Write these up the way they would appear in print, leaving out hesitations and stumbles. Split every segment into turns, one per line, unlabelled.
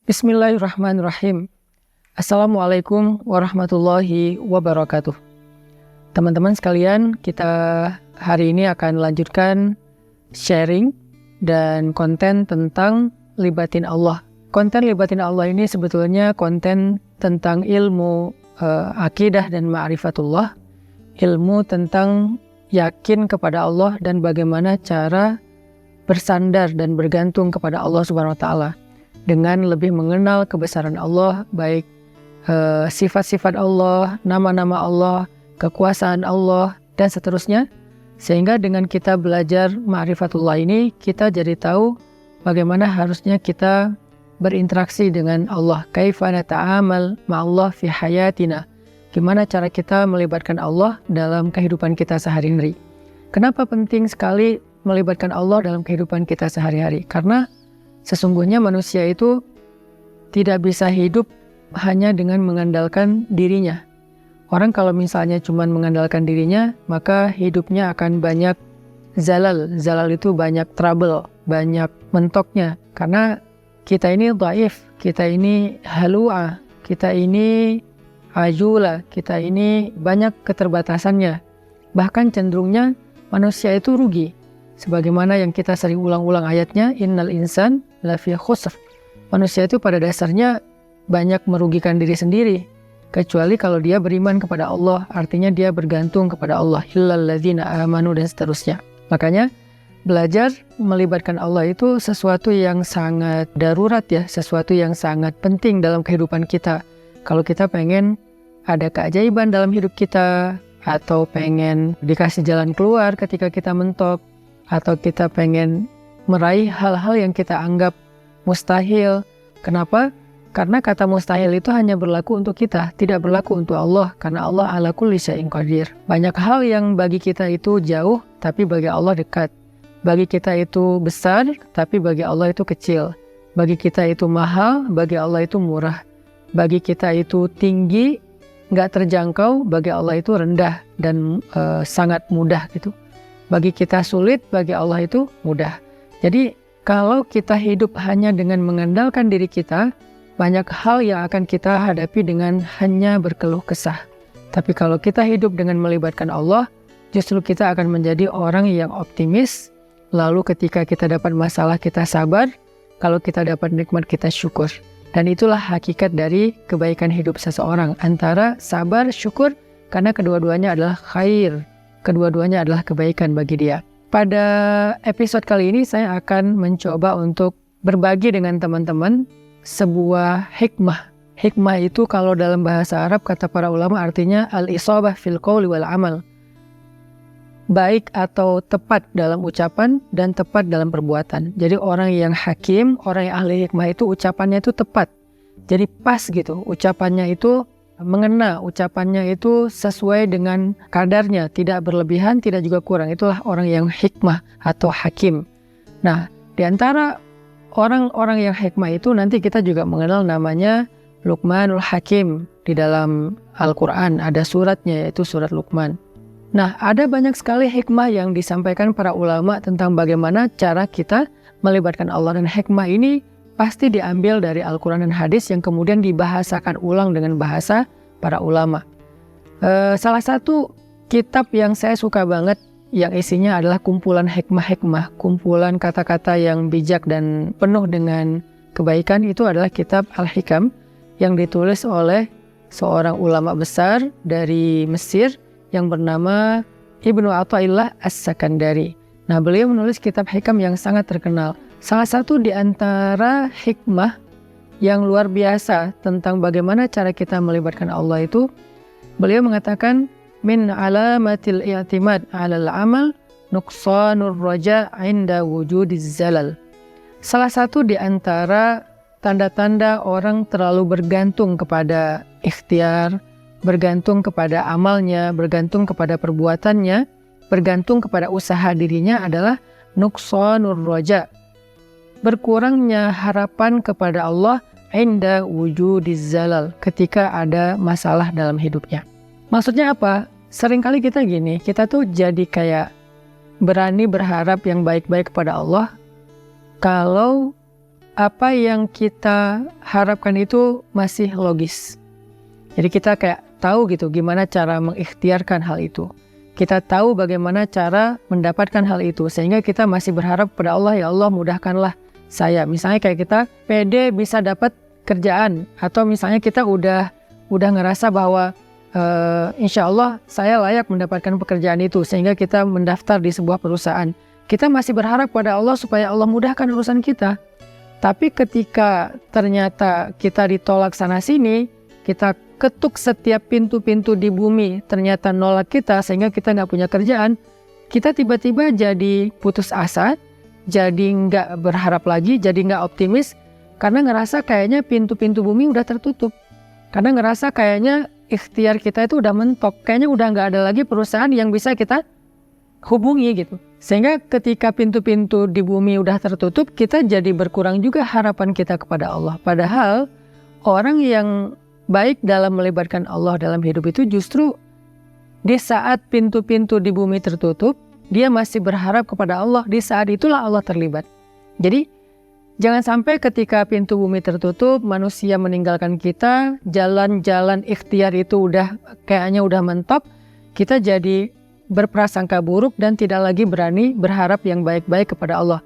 Bismillahirrahmanirrahim. Assalamualaikum warahmatullahi wabarakatuh. Teman-teman sekalian, kita hari ini akan lanjutkan sharing dan konten tentang libatin Allah. Konten libatin Allah ini sebetulnya konten tentang ilmu akidah dan ma'rifatullah, ilmu tentang yakin kepada Allah dan bagaimana cara bersandar dan bergantung kepada Allah Subhanahu wa taala dengan lebih mengenal kebesaran Allah, baik sifat-sifat Allah, nama-nama Allah, kekuasaan Allah, dan seterusnya. Sehingga dengan kita belajar ma'rifatullah ini, kita jadi tahu bagaimana harusnya kita berinteraksi dengan Allah. Kaifa nata'amal ma'allah fi hayatina. Gimana cara kita melibatkan Allah dalam kehidupan kita sehari-hari. Kenapa penting sekali melibatkan Allah dalam kehidupan kita sehari-hari? Karena sesungguhnya manusia itu tidak bisa hidup hanya dengan mengandalkan dirinya. Orang kalau misalnya cuma mengandalkan dirinya, maka hidupnya akan banyak zalal. Zalal itu banyak trouble, banyak mentoknya. Karena kita ini dhaif, kita ini halu'ah, kita ini ajula, kita ini banyak keterbatasannya. Bahkan cenderungnya manusia itu rugi. Sebagaimana yang kita sering ulang-ulang ayatnya, innal insan lafi khusr. Manusia itu pada dasarnya banyak merugikan diri sendiri, kecuali kalau dia beriman kepada Allah, artinya dia bergantung kepada Allah, illal ladzina amanu, dan seterusnya. Makanya belajar melibatkan Allah itu sesuatu yang sangat darurat ya, sesuatu yang sangat penting dalam kehidupan kita. Kalau kita pengen ada keajaiban dalam hidup kita, atau pengen dikasih jalan keluar ketika kita mentok, atau kita pengen meraih hal-hal yang kita anggap mustahil. Kenapa? Karena kata mustahil itu hanya berlaku untuk kita, tidak berlaku untuk Allah, karena Allah ala kulli syai'in qadir. Banyak hal yang bagi kita itu jauh, tapi bagi Allah dekat. Bagi kita itu besar, tapi bagi Allah itu kecil. Bagi kita itu mahal, bagi Allah itu murah. Bagi kita itu tinggi, nggak terjangkau, bagi Allah itu rendah dan sangat mudah gitu. Bagi kita sulit, bagi Allah itu mudah. Jadi kalau kita hidup hanya dengan mengandalkan diri kita, banyak hal yang akan kita hadapi dengan hanya berkeluh kesah. Tapi kalau kita hidup dengan melibatkan Allah, justru kita akan menjadi orang yang optimis. Lalu ketika kita dapat masalah, kita sabar. Kalau kita dapat nikmat, kita syukur. Dan itulah hakikat dari kebaikan hidup seseorang. Antara sabar, syukur, karena kedua-duanya adalah khair. Kedua-duanya adalah kebaikan bagi dia. Pada episode kali ini saya akan mencoba untuk berbagi dengan teman-teman sebuah hikmah. Hikmah itu kalau dalam bahasa Arab kata para ulama artinya al-isabah fil qawli wal amal. Baik atau tepat dalam ucapan dan tepat dalam perbuatan. Jadi orang yang hakim, orang yang ahli hikmah itu ucapannya itu tepat. Jadi pas gitu, ucapannya itu mengena, ucapannya itu sesuai dengan kadarnya, tidak berlebihan, tidak juga kurang. Itulah orang yang hikmah atau hakim. Nah, di antara orang-orang yang hikmah itu nanti kita juga mengenal namanya Luqmanul Hakim. Di dalam Al-Quran ada suratnya, yaitu surat Luqman. Nah, ada banyak sekali hikmah yang disampaikan para ulama tentang bagaimana cara kita melibatkan Allah. Dan hikmah ini pasti diambil dari Al-Quran dan hadis yang kemudian dibahasakan ulang dengan bahasa para ulama. Salah satu kitab yang saya suka banget, yang isinya adalah kumpulan hikmah-hikmah, kumpulan kata-kata yang bijak dan penuh dengan kebaikan, itu adalah kitab Al-Hikam yang ditulis oleh seorang ulama besar dari Mesir yang bernama Ibnu Athaillah As-Sakandari. Nah, beliau menulis kitab hikam yang sangat terkenal. Salah satu di antara hikmah yang luar biasa tentang bagaimana cara kita melibatkan Allah itu, beliau mengatakan, min alamatil i'timad 'alal amal nuqsanur raja' 'inda wujudiz zalal. Salah satu di antara tanda-tanda orang terlalu bergantung kepada ikhtiar, bergantung kepada amalnya, bergantung kepada perbuatannya, bergantung kepada usaha dirinya adalah nuqsanur raja', berkurangnya harapan kepada Allah inda wujudiz zalal, ketika ada masalah dalam hidupnya. Maksudnya apa? Seringkali kita gini, kita tuh jadi kayak berani berharap yang baik-baik kepada Allah kalau apa yang kita harapkan itu masih logis. Jadi kita kayak tahu gitu gimana cara mengikhtiarkan hal itu. Kita tahu bagaimana cara mendapatkan hal itu, sehingga kita masih berharap kepada Allah, ya Allah mudahkanlah saya. Misalnya kayak kita pede bisa dapat kerjaan, atau misalnya kita udah ngerasa bahwa insya Allah saya layak mendapatkan pekerjaan itu, sehingga kita mendaftar di sebuah perusahaan. Kita masih berharap pada Allah supaya Allah mudahkan urusan kita. Tapi ketika ternyata kita ditolak sana sini, kita ketuk setiap pintu-pintu di bumi, ternyata nolak kita sehingga kita nggak punya kerjaan, kita tiba-tiba jadi putus asa, jadi nggak berharap lagi, jadi nggak optimis, karena ngerasa kayaknya pintu-pintu bumi udah tertutup. Karena ngerasa kayaknya ikhtiar kita itu udah mentok, kayaknya udah nggak ada lagi perusahaan yang bisa kita hubungi gitu. Sehingga ketika pintu-pintu di bumi udah tertutup, kita jadi berkurang juga harapan kita kepada Allah. Padahal orang yang baik dalam melibatkan Allah dalam hidup itu justru di saat pintu-pintu di bumi tertutup, dia masih berharap kepada Allah. Di saat itulah Allah terlibat. Jadi jangan sampai ketika pintu bumi tertutup, manusia meninggalkan kita, jalan-jalan ikhtiar itu kayaknya udah mentok, kita jadi berprasangka buruk dan tidak lagi berani berharap yang baik-baik kepada Allah.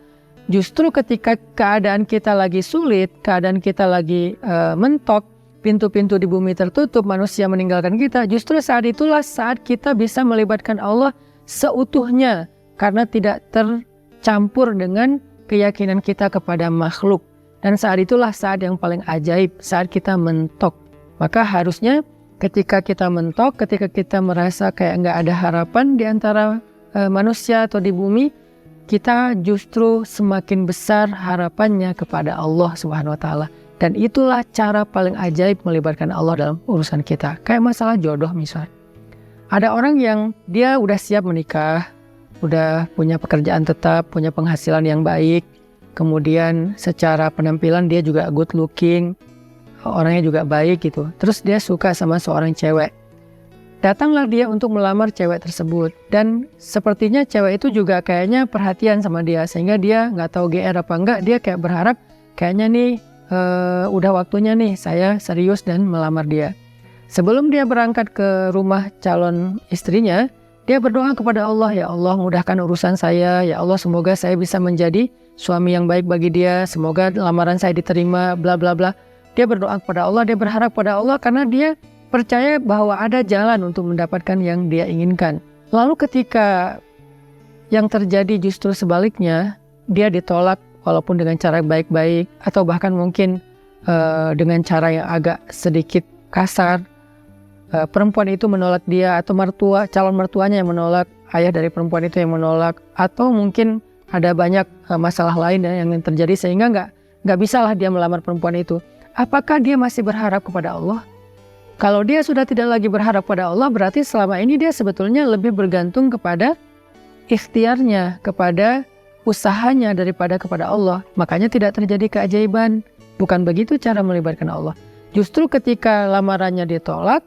Justru ketika keadaan kita lagi sulit, keadaan kita lagi mentok, pintu-pintu di bumi tertutup, manusia meninggalkan kita, justru saat itulah saat kita bisa melibatkan Allah seutuhnya, karena tidak tercampur dengan keyakinan kita kepada makhluk. Dan saat itulah saat yang paling ajaib, saat kita mentok. Maka harusnya ketika kita mentok, ketika kita merasa kayak nggak ada harapan di antara manusia atau di bumi, kita justru semakin besar harapannya kepada Allah Subhanahu wa Ta'ala. Dan itulah cara paling ajaib melibatkan Allah dalam urusan kita. Kayak masalah jodoh misal. Ada orang yang dia udah siap menikah, udah punya pekerjaan tetap, punya penghasilan yang baik, kemudian secara penampilan dia juga good looking, orangnya juga baik gitu. Terus dia suka sama seorang cewek. Datanglah dia untuk melamar cewek tersebut. Dan sepertinya cewek itu juga kayaknya perhatian sama dia, sehingga dia nggak tahu GR apa enggak, dia kayak berharap kayaknya nih udah waktunya nih saya serius dan melamar dia. Sebelum dia berangkat ke rumah calon istrinya, dia berdoa kepada Allah, ya Allah mudahkan urusan saya, ya Allah semoga saya bisa menjadi suami yang baik bagi dia, semoga lamaran saya diterima, bla bla bla. Dia berdoa kepada Allah, dia berharap pada Allah karena dia percaya bahwa ada jalan untuk mendapatkan yang dia inginkan. Lalu ketika yang terjadi justru sebaliknya, dia ditolak walaupun dengan cara baik-baik, atau bahkan mungkin dengan cara yang agak sedikit kasar. Perempuan itu menolak dia, atau calon mertuanya yang menolak, ayah dari perempuan itu yang menolak, atau mungkin ada banyak masalah lain yang terjadi sehingga nggak bisalah dia melamar perempuan itu. Apakah dia masih berharap kepada Allah? Kalau dia sudah tidak lagi berharap pada Allah, berarti selama ini dia sebetulnya lebih bergantung kepada ikhtiarnya, kepada usahanya daripada kepada Allah. Makanya tidak terjadi keajaiban. Bukan begitu cara melibatkan Allah. Justru ketika lamarannya ditolak,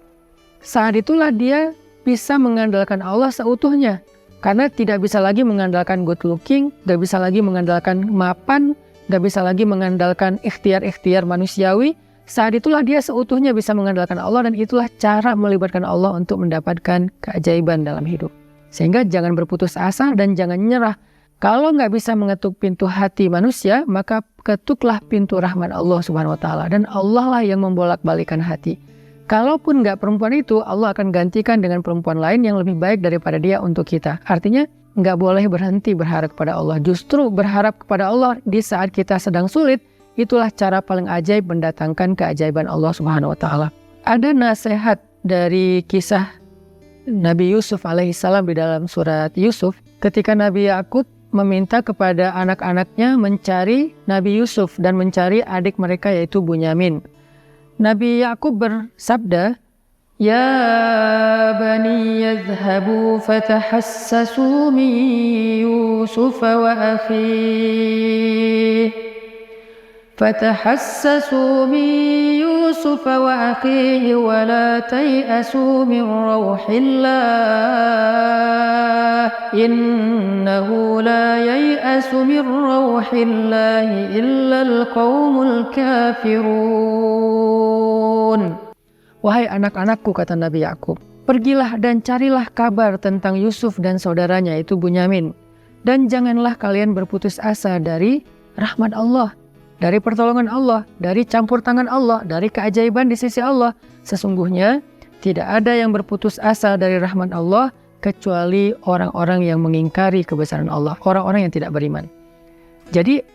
saat itulah dia bisa mengandalkan Allah seutuhnya. Karena tidak bisa lagi mengandalkan good looking, gak bisa lagi mengandalkan mapan, gak bisa lagi mengandalkan ikhtiar-ikhtiar manusiawi. Saat itulah dia seutuhnya bisa mengandalkan Allah, dan itulah cara melibatkan Allah untuk mendapatkan keajaiban dalam hidup. Sehingga jangan berputus asa dan jangan nyerah. Kalau nggak bisa mengetuk pintu hati manusia, maka ketuklah pintu rahmat Allah Subhanahu wa Ta'ala. Dan Allah lah yang membolak-balikan hati. Kalaupun nggak perempuan itu, Allah akan gantikan dengan perempuan lain yang lebih baik daripada dia untuk kita. Artinya nggak boleh berhenti berharap kepada Allah. Justru berharap kepada Allah di saat kita sedang sulit, itulah cara paling ajaib mendatangkan keajaiban Allah Subhanahu wa Ta'ala. Ada nasihat dari kisah Nabi Yusuf alaihissalam di dalam surat Yusuf, ketika Nabi Yakub meminta kepada anak-anaknya mencari Nabi Yusuf dan mencari adik mereka yaitu Bunyamin. Nabi Yakub bersabda, "Ya bani yadhhabu fatahassasu min Yusuf wa akhihi فتحسسوا من يوسف وأخيه ولا تيأسوا من روح الله إنه لا ييأس من روح الله إلا القوم الكافرون. Wahai anak-anakku, kata Nabi Yakub, pergilah dan carilah kabar tentang Yusuf dan saudaranya itu Bunyamin, dan janganlah kalian berputus asa dari rahmat Allah, dari pertolongan Allah, dari campur tangan Allah, dari keajaiban di sisi Allah. Sesungguhnya tidak ada yang berputus asa dari rahmat Allah kecuali orang-orang yang mengingkari kebesaran Allah, orang-orang yang tidak beriman. Jadi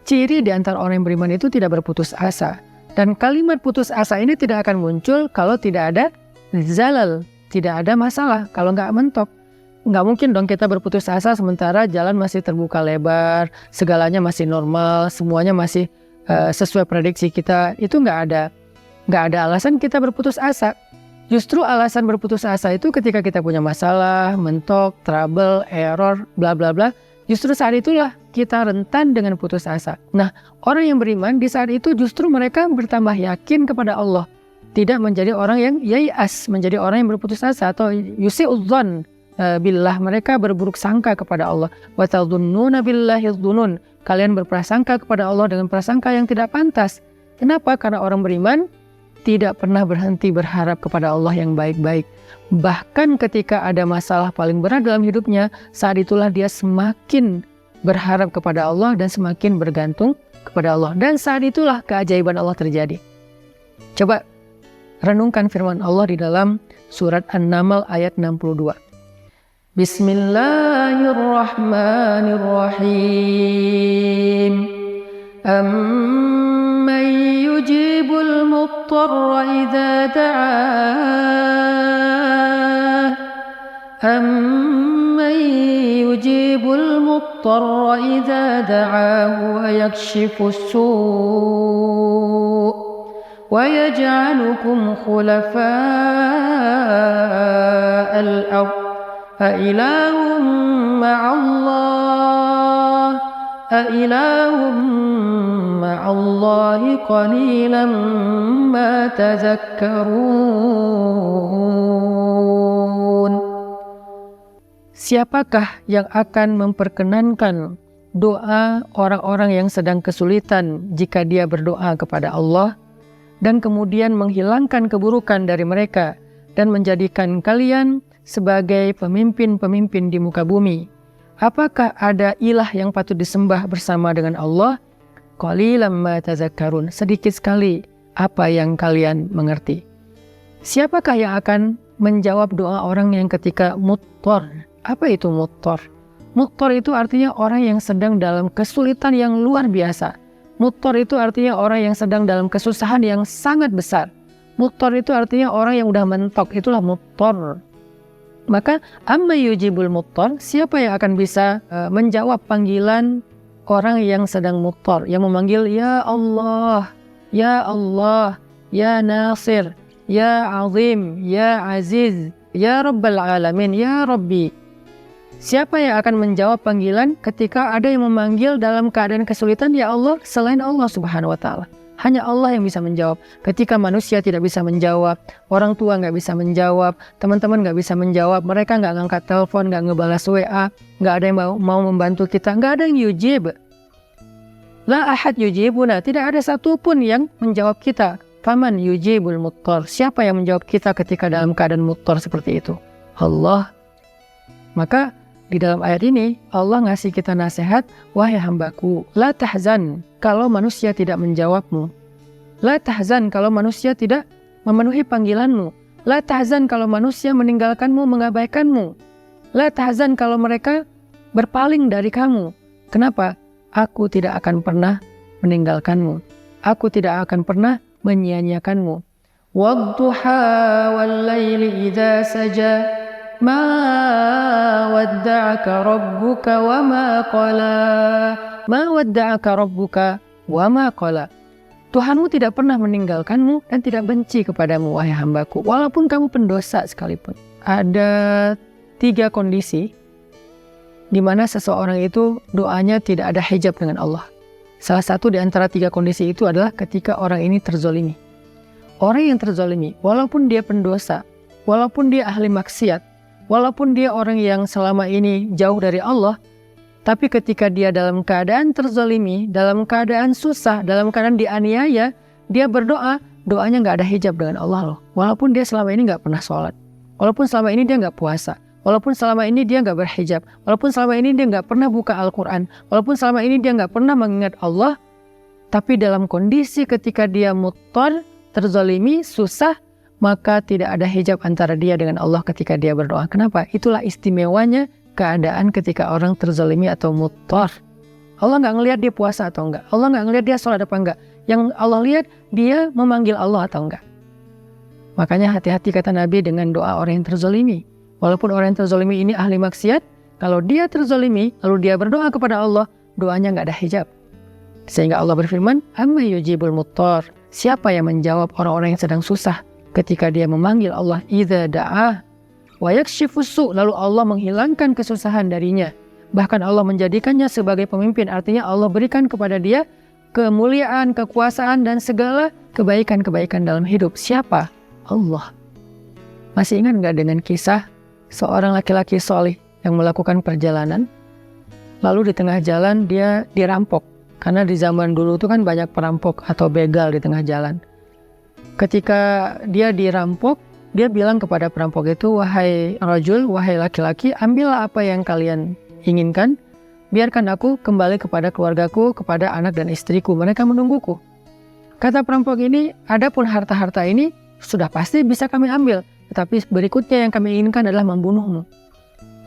ciri di antara orang yang beriman itu tidak berputus asa. Dan kalimat putus asa ini tidak akan muncul kalau tidak ada zalal, tidak ada masalah, kalau nggak mentok. Nggak mungkin dong kita berputus asa sementara jalan masih terbuka lebar, segalanya masih normal, semuanya masih sesuai prediksi kita. Itu nggak ada alasan kita berputus asa. Justru alasan berputus asa itu ketika kita punya masalah, mentok, trouble, error, bla bla bla. Justru saat itulah kita rentan dengan putus asa. Nah, orang yang beriman di saat itu justru mereka bertambah yakin kepada Allah. Tidak menjadi orang yang yai'as, menjadi orang yang berputus asa atau yusi'udzon billah, mereka berburuk sangka kepada Allah. Wa tadhunnuna billahi dzunun, kalian berprasangka kepada Allah dengan prasangka yang tidak pantas. Kenapa? Karena orang beriman tidak pernah berhenti berharap kepada Allah yang baik-baik. Bahkan ketika ada masalah paling berat dalam hidupnya, saat itulah dia semakin berharap kepada Allah dan semakin bergantung kepada Allah. Dan saat itulah keajaiban Allah terjadi. Coba renungkan firman Allah di dalam surat An-Naml ayat 62. Bismillahirrahmanirrahim. Amman yujibul muttarra idza da'ah. Amman yujibul muttarra idza da'ahu wa yakshifus su' wa yaj'alukum khulafa'al ardh. أإله مع الله قليلا ما تذكرون. Siapakah yang akan memperkenankan doa orang-orang yang sedang kesulitan jika dia berdoa kepada Allah dan kemudian menghilangkan keburukan dari mereka dan menjadikan kalian sebagai pemimpin-pemimpin di muka bumi? Apakah ada ilah yang patut disembah bersama dengan Allah? Qalilan ma tazakkarun, sedikit sekali apa yang kalian mengerti. Siapakah yang akan menjawab doa orang yang ketika muttar? Apa itu muttar? Muttar itu artinya orang yang sedang dalam kesulitan yang luar biasa. Muttar itu artinya orang yang sedang dalam kesusahan yang sangat besar. Muttar itu artinya orang yang udah mentok, itulah muttar. Maka amma yujibul muttar, siapa yang akan bisa menjawab panggilan orang yang sedang muttar, yang memanggil ya Allah, ya Allah, ya Nasir, ya Azim, ya Aziz, ya Rabbal Alamin, ya Rabbi. Siapa yang akan menjawab panggilan ketika ada yang memanggil dalam keadaan kesulitan ya Allah selain Allah Subhanahu wa Ta'ala? Hanya Allah yang bisa menjawab. Ketika manusia tidak bisa menjawab, orang tua nggak bisa menjawab, teman-teman nggak bisa menjawab, mereka nggak ngangkat telepon, nggak ngebalas WA, nggak ada yang mau membantu kita, nggak ada yang yujib. La ahad yujibuna, tidak ada satupun yang menjawab kita. Faman yujibul muttar, siapa yang menjawab kita ketika dalam keadaan muttar seperti itu? Allah. Maka di dalam ayat ini Allah ngasih kita nasihat, wahai hambaku, la tahzan kalau manusia tidak menjawabmu. La tahzan kalau manusia tidak memenuhi panggilanmu. La tahzan kalau manusia meninggalkanmu, mengabaikanmu. La tahzan kalau mereka berpaling dari kamu. Kenapa? Aku tidak akan pernah meninggalkanmu. Aku tidak akan pernah menyia-nyiakanmu. Wadduha wal laili idza saja. Ma wadda'aka rabbuka wa ma qala. Ma wadda'aka rabbuka wa ma qala. Tuhanmu tidak pernah meninggalkanmu dan tidak benci kepadamu, wahai hambaku, walaupun kamu pendosa sekalipun. Ada 3 kondisi di mana seseorang itu doanya tidak ada hijab dengan Allah. Salah satu di antara 3 kondisi itu adalah ketika orang ini terzolimi. Orang yang terzolimi, walaupun dia pendosa, walaupun dia ahli maksiat, walaupun dia orang yang selama ini jauh dari Allah, tapi ketika dia dalam keadaan terzolimi, dalam keadaan susah, dalam keadaan dianiaya, dia berdoa, doanya nggak ada hijab dengan Allah loh. Walaupun dia selama ini nggak pernah sholat, walaupun selama ini dia nggak puasa, walaupun selama ini dia nggak berhijab, walaupun selama ini dia nggak pernah buka Al-Quran, walaupun selama ini dia nggak pernah mengingat Allah, tapi dalam kondisi ketika dia muttar, terzalimi, susah, maka tidak ada hijab antara dia dengan Allah ketika dia berdoa. Kenapa? Itulah istimewanya keadaan ketika orang terzalimi atau muttar. Allah nggak ngelihat dia puasa atau enggak, Allah nggak ngelihat dia sholat apa enggak. Yang Allah lihat dia memanggil Allah atau enggak. Makanya hati-hati kata Nabi dengan doa orang yang terzalimi. Walaupun orang yang terzalimi ini ahli maksiat, kalau dia terzalimi, lalu dia berdoa kepada Allah, doanya nggak ada hijab. Sehingga Allah berfirman, amma yujibul muttar. Siapa yang menjawab orang-orang yang sedang susah ketika dia memanggil Allah, idza da'ah wa yakshifus su', lalu Allah menghilangkan kesusahan darinya. Bahkan Allah menjadikannya sebagai pemimpin, artinya Allah berikan kepada dia kemuliaan, kekuasaan, dan segala kebaikan-kebaikan dalam hidup. Siapa? Allah. Masih ingat nggak dengan kisah seorang laki-laki soleh yang melakukan perjalanan, lalu di tengah jalan dia dirampok. Karena di zaman dulu itu kan banyak perampok atau begal di tengah jalan. Ketika dia dirampok, dia bilang kepada perampok itu, wahai rajul, wahai laki-laki, ambillah apa yang kalian inginkan, biarkan aku kembali kepada keluargaku, kepada anak dan istriku, mereka menungguku. Kata perampok ini, adapun harta-harta ini sudah pasti bisa kami ambil, tetapi berikutnya yang kami inginkan adalah membunuhmu.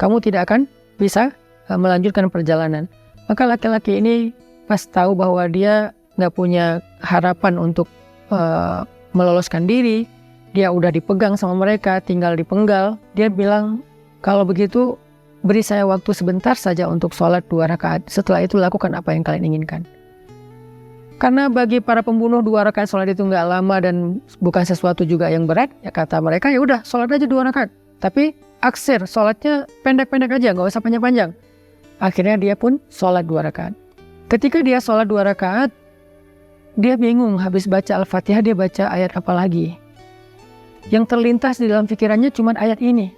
Kamu tidak akan bisa melanjutkan perjalanan. Maka laki-laki ini pas tahu bahwa dia nggak punya harapan untuk meloloskan diri, dia udah dipegang sama mereka, tinggal dipenggal, dia bilang, kalau begitu beri saya waktu sebentar saja untuk sholat 2 rakaat. Setelah itu lakukan apa yang kalian inginkan. Karena bagi para pembunuh 2 rakaat sholat itu nggak lama dan bukan sesuatu juga yang berat, ya kata mereka, ya udah sholat aja 2 rakaat. Tapi aksir, sholatnya pendek-pendek aja, nggak usah panjang-panjang. Akhirnya dia pun sholat 2 rakaat. Ketika dia sholat 2 rakaat, dia bingung, habis baca Al-Fatihah dia baca ayat apa lagi. Yang terlintas di dalam pikirannya cuma ayat ini.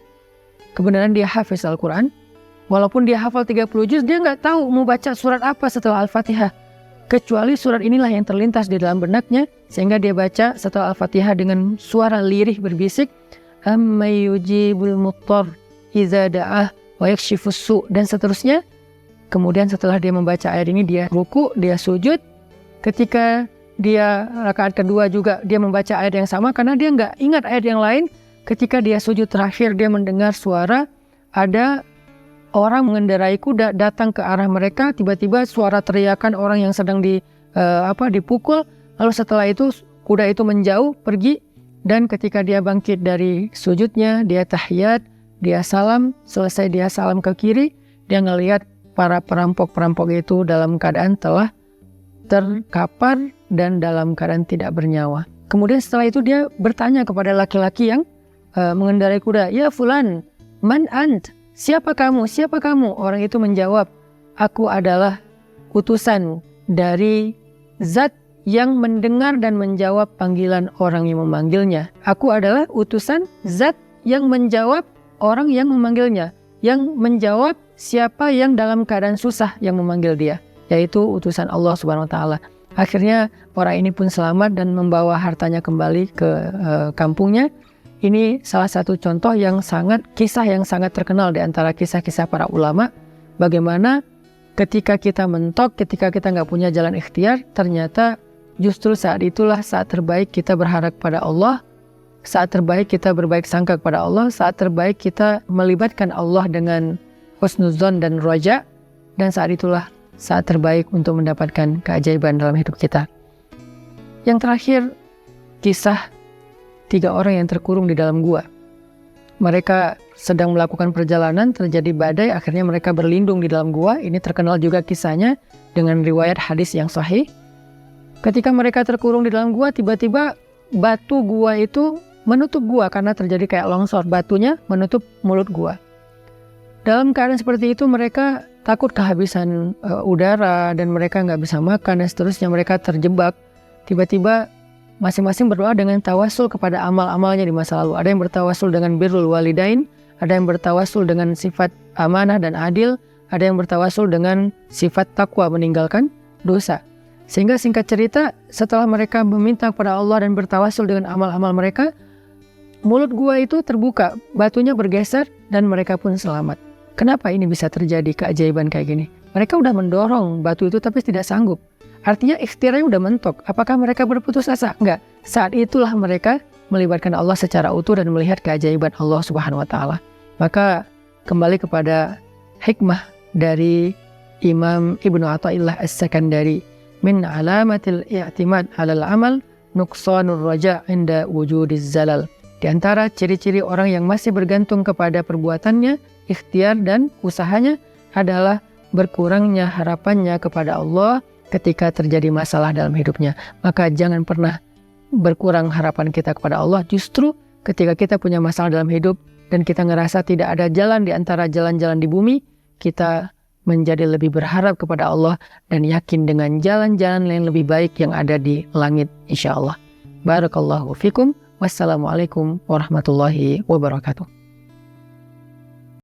Kebenaran dia hafiz Al-Quran, walaupun dia hafal 30 juz, dia nggak tahu mau baca surat apa setelah Al-Fatihah. Kecuali surat inilah yang terlintas di dalam benaknya, sehingga dia baca setelah Al-Fatihah dengan suara lirih berbisik, Amma yujibul muttar idza da'ah wa yakshifus su', dan seterusnya. Kemudian setelah dia membaca ayat ini, dia ruku, dia sujud. Ketika dia rakaat kedua juga dia membaca ayat yang sama, karena dia nggak ingat ayat yang lain. Ketika dia sujud terakhir, dia mendengar suara ada orang mengendarai kuda datang ke arah mereka. Tiba-tiba suara teriakan orang yang sedang dipukul. Lalu setelah itu kuda itu menjauh pergi, dan ketika dia bangkit dari sujudnya, dia tahiyat, dia salam. Selesai dia salam ke kiri, dia ngelihat para perampok-perampok itu dalam keadaan telah terkapar dan dalam keadaan tidak bernyawa. Kemudian setelah itu dia bertanya kepada laki-laki yang mengendarai kuda, ya fulan, man ant? Siapa kamu? Siapa kamu? Orang itu menjawab, aku adalah utusan dari Zat yang mendengar dan menjawab panggilan orang yang memanggilnya. Aku adalah utusan Zat yang menjawab orang yang memanggilnya, yang menjawab siapa yang dalam keadaan susah yang memanggil dia, yaitu utusan Allah Subhanahu wa taala. Akhirnya orang ini pun selamat dan membawa hartanya kembali ke kampungnya. Ini salah satu contoh kisah yang sangat terkenal di antara kisah-kisah para ulama. Bagaimana ketika kita mentok, ketika kita nggak punya jalan ikhtiar, ternyata justru saat itulah saat terbaik kita berharap pada Allah, saat terbaik kita berbaik sangka kepada Allah, saat terbaik kita melibatkan Allah dengan husnuzon dan roja, dan saat itulah saat terbaik untuk mendapatkan keajaiban dalam hidup kita. Yang terakhir, kisah 3 orang yang terkurung di dalam gua. Mereka sedang melakukan perjalanan, terjadi badai, akhirnya mereka berlindung di dalam gua. Ini terkenal juga kisahnya dengan riwayat hadis yang sahih. Ketika mereka terkurung di dalam gua, tiba-tiba batu gua itu menutup gua karena terjadi kayak longsor. Batunya menutup mulut gua. Dalam keadaan seperti itu mereka takut kehabisan udara dan mereka nggak bisa makan dan seterusnya, mereka terjebak. Tiba-tiba masing-masing berdoa dengan tawasul kepada amal-amalnya di masa lalu. Ada yang bertawasul dengan birrul walidain, ada yang bertawasul dengan sifat amanah dan adil, ada yang bertawasul dengan sifat takwa meninggalkan dosa. Sehingga singkat cerita, setelah mereka meminta kepada Allah dan bertawasul dengan amal-amal mereka, mulut gua itu terbuka, batunya bergeser dan mereka pun selamat. Kenapa ini bisa terjadi keajaiban kayak gini? Mereka udah mendorong batu itu tapi tidak sanggup. Artinya ikhtiarnya udah mentok. Apakah mereka berputus asa? Enggak. Saat itulah mereka melibatkan Allah secara utuh dan melihat keajaiban Allah Subhanahu wa taala. Maka kembali kepada hikmah dari Imam Ibnu Athaillah As-Sakandari, min alamatil i'timad 'alal amal nuqsanur raja' inda wujudiz zalal. Di antara ciri-ciri orang yang masih bergantung kepada perbuatannya, ikhtiar dan usahanya adalah berkurangnya harapannya kepada Allah ketika terjadi masalah dalam hidupnya. Maka jangan pernah berkurang harapan kita kepada Allah. Justru ketika kita punya masalah dalam hidup dan kita ngerasa tidak ada jalan di antara jalan-jalan di bumi, kita menjadi lebih berharap kepada Allah dan yakin dengan jalan-jalan yang lebih baik yang ada di langit, insya Allah. Barakallahu fikum. Wassalamualaikum warahmatullahi wabarakatuh.